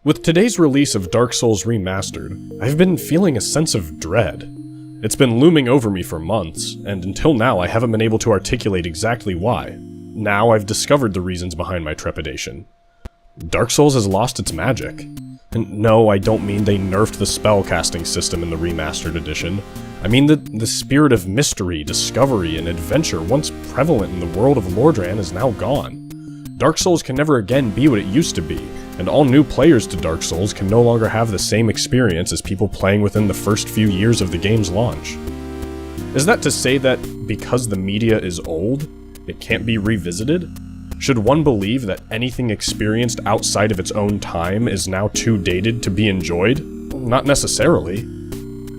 With today's release of Dark Souls Remastered, I've been feeling a sense of dread. It's been looming over me for months, and until now I haven't been able to articulate exactly why. Now I've discovered the reasons behind my trepidation. Dark Souls has lost its magic. And no, I don't mean they nerfed the spellcasting system in the Remastered edition. I mean the spirit of mystery, discovery, and adventure once prevalent in the world of Lordran is now gone. Dark Souls can never again be what it used to be, and all new players to Dark Souls can no longer have the same experience as people playing within the first few years of the game's launch. Is that to say that because the media is old, it can't be revisited? Should one believe that anything experienced outside of its own time is now too dated to be enjoyed? Not necessarily.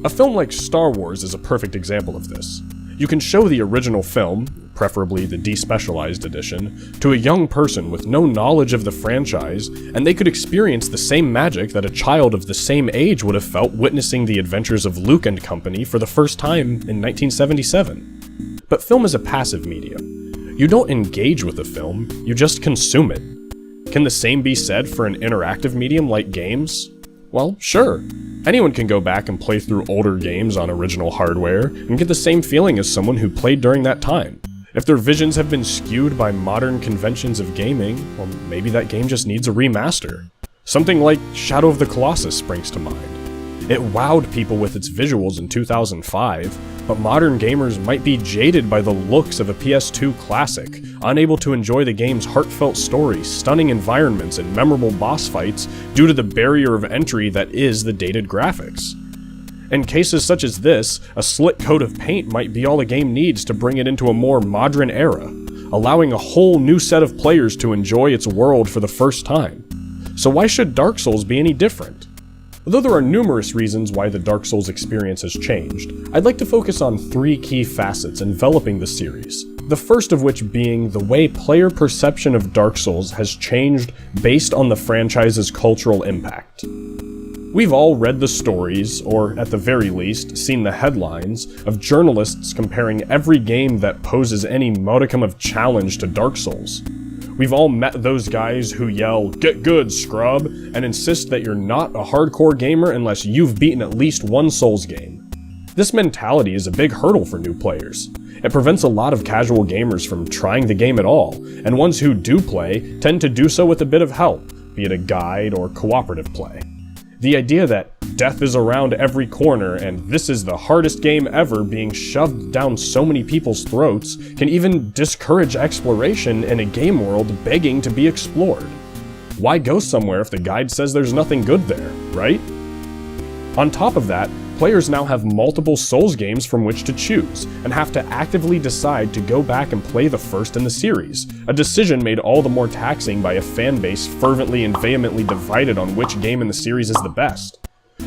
A film like Star Wars is a perfect example of this. You can show the original film, preferably the despecialized edition, to a young person with no knowledge of the franchise, and they could experience the same magic that a child of the same age would have felt witnessing the adventures of Luke and company for the first time in 1977. But film is a passive medium. You don't engage with a film, you just consume it. Can the same be said for an interactive medium like games? Well, sure. Anyone can go back and play through older games on original hardware and get the same feeling as someone who played during that time. If their visions have been skewed by modern conventions of gaming, well, maybe that game just needs a remaster. Something like Shadow of the Colossus springs to mind. It wowed people with its visuals in 2005, but modern gamers might be jaded by the looks of a PS2 classic, unable to enjoy the game's heartfelt story, stunning environments, and memorable boss fights due to the barrier of entry that is the dated graphics. In cases such as this, a slick coat of paint might be all a game needs to bring it into a more modern era, allowing a whole new set of players to enjoy its world for the first time. So why should Dark Souls be any different? Although there are numerous reasons why the Dark Souls experience has changed, I'd like to focus on three key facets enveloping the series, the first of which being the way player perception of Dark Souls has changed based on the franchise's cultural impact. We've all read the stories, or at the very least, seen the headlines, of journalists comparing every game that poses any modicum of challenge to Dark Souls. We've all met those guys who yell, "Get good, scrub," and insist that you're not a hardcore gamer unless you've beaten at least one Souls game. This mentality is a big hurdle for new players. It prevents a lot of casual gamers from trying the game at all, and ones who do play tend to do so with a bit of help, be it a guide or cooperative play. The idea that death is around every corner and this is the hardest game ever being shoved down so many people's throats can even discourage exploration in a game world begging to be explored. Why go somewhere if the guide says there's nothing good there, right? On top of that, players now have multiple Souls games from which to choose, and have to actively decide to go back and play the first in the series, a decision made all the more taxing by a fanbase fervently and vehemently divided on which game in the series is the best.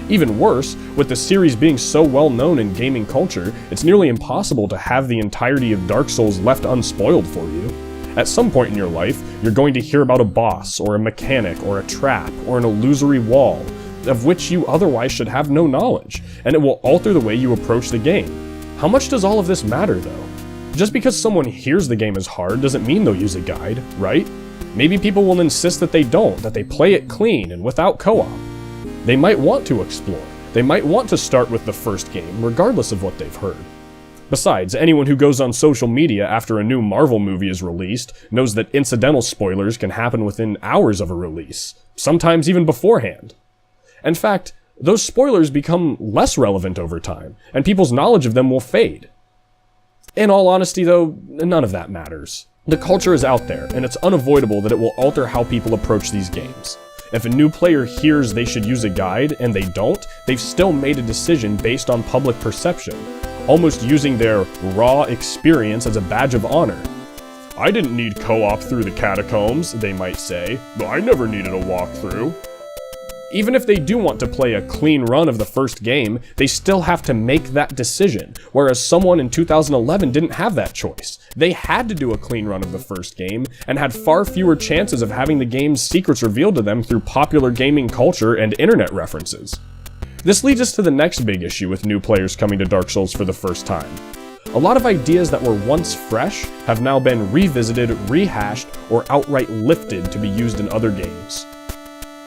Even worse, with the series being so well known in gaming culture, it's nearly impossible to have the entirety of Dark Souls left unspoiled for you. At some point in your life, you're going to hear about a boss, or a mechanic, or a trap, or an illusory wall, of which you otherwise should have no knowledge, and it will alter the way you approach the game. How much does all of this matter, though? Just because someone hears the game is hard doesn't mean they'll use a guide, right? Maybe people will insist that they don't, that they play it clean and without co-op. They might want to explore. They might want to start with the first game, regardless of what they've heard. Besides, anyone who goes on social media after a new Marvel movie is released knows that incidental spoilers can happen within hours of a release, sometimes even beforehand. In fact, those spoilers become less relevant over time, and people's knowledge of them will fade. In all honesty though, none of that matters. The culture is out there, and it's unavoidable that it will alter how people approach these games. If a new player hears they should use a guide, and they don't, they've still made a decision based on public perception, almost using their raw experience as a badge of honor. "I didn't need co-op through the catacombs," they might say, "but I never needed a walkthrough." Even if they do want to play a clean run of the first game, they still have to make that decision, whereas someone in 2011 didn't have that choice. They had to do a clean run of the first game, and had far fewer chances of having the game's secrets revealed to them through popular gaming culture and internet references. This leads us to the next big issue with new players coming to Dark Souls for the first time. A lot of ideas that were once fresh have now been revisited, rehashed, or outright lifted to be used in other games.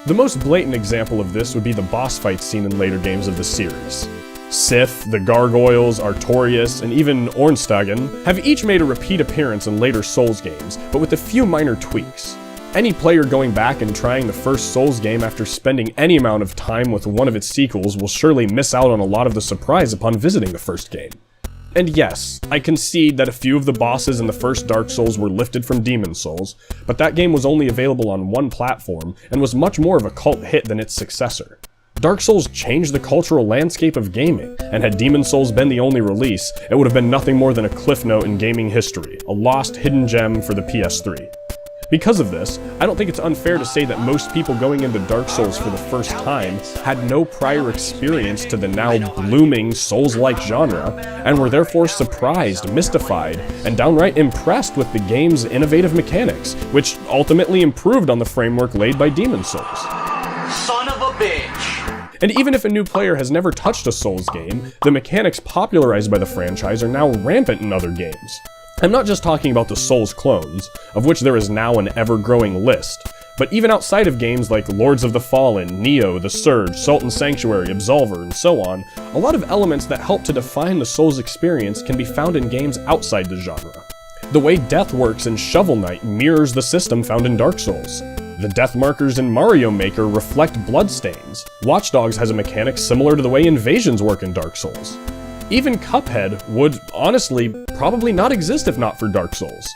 The most blatant example of this would be the boss fight scene in later games of the series. Sith, the Gargoyles, Artorias, and even Ornstein have each made a repeat appearance in later Souls games, but with a few minor tweaks. Any player going back and trying the first Souls game after spending any amount of time with one of its sequels will surely miss out on a lot of the surprise upon visiting the first game. And yes, I concede that a few of the bosses in the first Dark Souls were lifted from Demon Souls, but that game was only available on one platform and was much more of a cult hit than its successor. Dark Souls changed the cultural landscape of gaming, and had Demon Souls been the only release, it would have been nothing more than a cliff note in gaming history, a lost hidden gem for the PS3. Because of this, I don't think it's unfair to say that most people going into Dark Souls for the first time had no prior experience to the now blooming Souls-like genre, and were therefore surprised, mystified, and downright impressed with the game's innovative mechanics, which ultimately improved on the framework laid by Demon Souls. Son of a bitch! And even if a new player has never touched a Souls game, the mechanics popularized by the franchise are now rampant in other games. I'm not just talking about the Souls clones, of which there is now an ever-growing list, but even outside of games like Lords of the Fallen, Nioh, The Surge, Sultan Sanctuary, Absolver, and so on, a lot of elements that help to define the Souls experience can be found in games outside the genre. The way death works in Shovel Knight mirrors the system found in Dark Souls. The death markers in Mario Maker reflect bloodstains. Watch Dogs has a mechanic similar to the way invasions work in Dark Souls. Even Cuphead would, honestly, probably not exist if not for Dark Souls.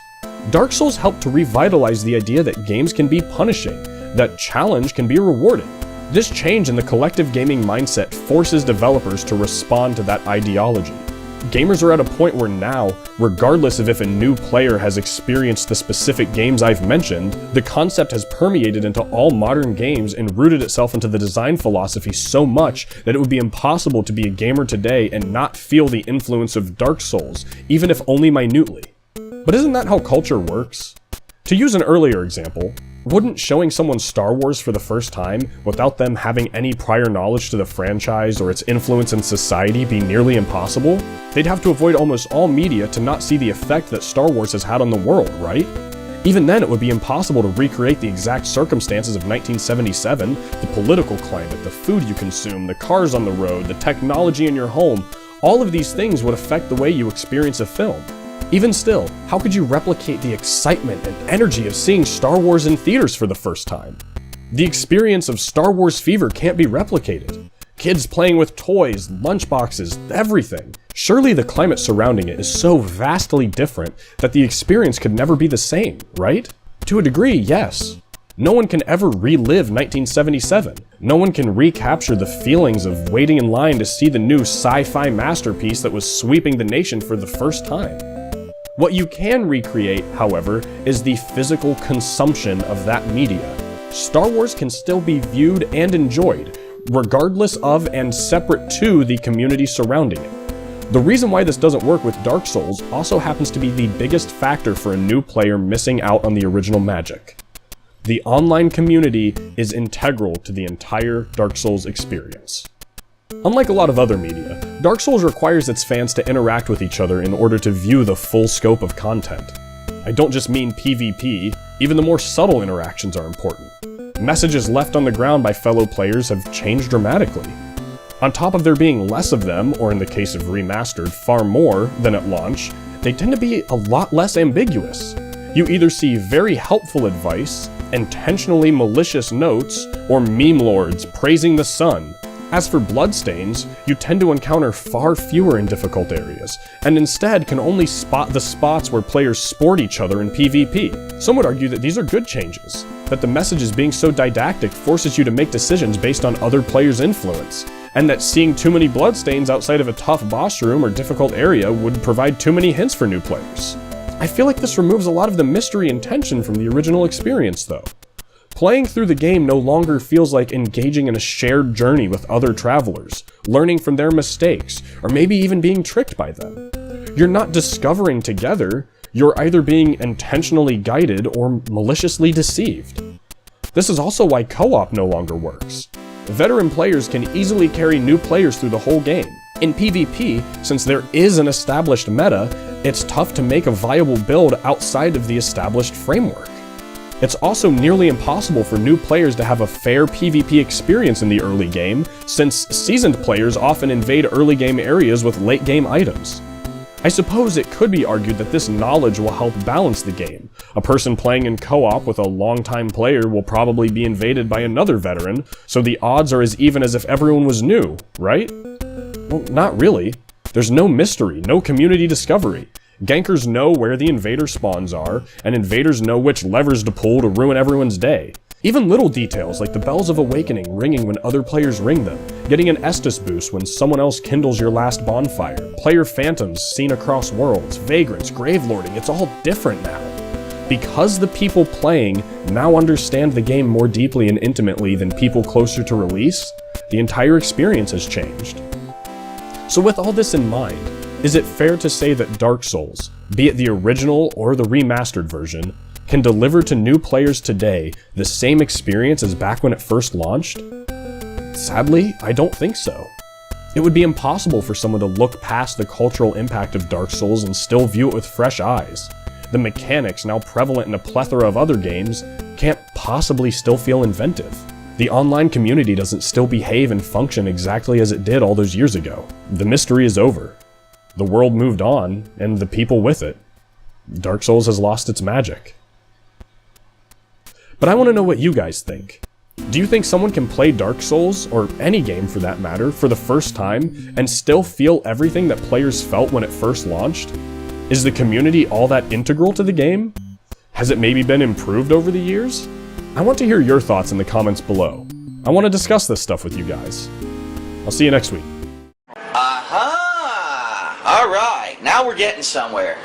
Dark Souls helped to revitalize the idea that games can be punishing, that challenge can be rewarded. This change in the collective gaming mindset forces developers to respond to that ideology. Gamers are at a point where now, regardless of if a new player has experienced the specific games I've mentioned, the concept has permeated into all modern games and rooted itself into the design philosophy so much that it would be impossible to be a gamer today and not feel the influence of Dark Souls, even if only minutely. But isn't that how culture works? To use an earlier example, wouldn't showing someone Star Wars for the first time, without them having any prior knowledge to the franchise or its influence in society, be nearly impossible? They'd have to avoid almost all media to not see the effect that Star Wars has had on the world, right? Even then, it would be impossible to recreate the exact circumstances of 1977, the political climate, the food you consume, the cars on the road, the technology in your home. All of these things would affect the way you experience a film. Even still, how could you replicate the excitement and energy of seeing Star Wars in theaters for the first time? The experience of Star Wars fever can't be replicated. Kids playing with toys, lunchboxes, everything. Surely the climate surrounding it is so vastly different that the experience could never be the same, right? To a degree, yes. No one can ever relive 1977. No one can recapture the feelings of waiting in line to see the new sci-fi masterpiece that was sweeping the nation for the first time. What you can recreate, however, is the physical consumption of that media. Star Wars can still be viewed and enjoyed, regardless of and separate to the community surrounding it. The reason why this doesn't work with Dark Souls also happens to be the biggest factor for a new player missing out on the original magic. The online community is integral to the entire Dark Souls experience. Unlike a lot of other media, Dark Souls requires its fans to interact with each other in order to view the full scope of content. I don't just mean PvP, even the more subtle interactions are important. Messages left on the ground by fellow players have changed dramatically. On top of there being less of them, or in the case of Remastered, far more than at launch, they tend to be a lot less ambiguous. You either see very helpful advice, intentionally malicious notes, or meme lords praising the sun. As for bloodstains, you tend to encounter far fewer in difficult areas, and instead can only spot the spots where players sport each other in PvP. Some would argue that these are good changes, that the messages being so didactic forces you to make decisions based on other players' influence, and that seeing too many bloodstains outside of a tough boss room or difficult area would provide too many hints for new players. I feel like this removes a lot of the mystery and tension from the original experience, though. Playing through the game no longer feels like engaging in a shared journey with other travelers, learning from their mistakes, or maybe even being tricked by them. You're not discovering together, you're either being intentionally guided or maliciously deceived. This is also why co-op no longer works. Veteran players can easily carry new players through the whole game. In PvP, since there is an established meta, it's tough to make a viable build outside of the established framework. It's also nearly impossible for new players to have a fair PvP experience in the early game, since seasoned players often invade early game areas with late game items. I suppose it could be argued that this knowledge will help balance the game. A person playing in co-op with a longtime player will probably be invaded by another veteran, so the odds are as even as if everyone was new, right? Well, not really. There's no mystery, no community discovery. Gankers know where the invader spawns are, and invaders know which levers to pull to ruin everyone's day. Even little details like the bells of awakening ringing when other players ring them, getting an Estus boost when someone else kindles your last bonfire, player phantoms seen across worlds, vagrants, gravelording, it's all different now. Because the people playing now understand the game more deeply and intimately than people closer to release, the entire experience has changed. So with all this in mind, is it fair to say that Dark Souls, be it the original or the remastered version, can deliver to new players today the same experience as back when it first launched? Sadly, I don't think so. It would be impossible for someone to look past the cultural impact of Dark Souls and still view it with fresh eyes. The mechanics, now prevalent in a plethora of other games, can't possibly still feel inventive. The online community doesn't still behave and function exactly as it did all those years ago. The mystery is over. The world moved on, and the people with it. Dark Souls has lost its magic. But I want to know what you guys think. Do you think someone can play Dark Souls, or any game for that matter, for the first time, and still feel everything that players felt when it first launched? Is the community all that integral to the game? Has it maybe been improved over the years? I want to hear your thoughts in the comments below. I want to discuss this stuff with you guys. I'll see you next week. Aha! Alright, now we're getting somewhere.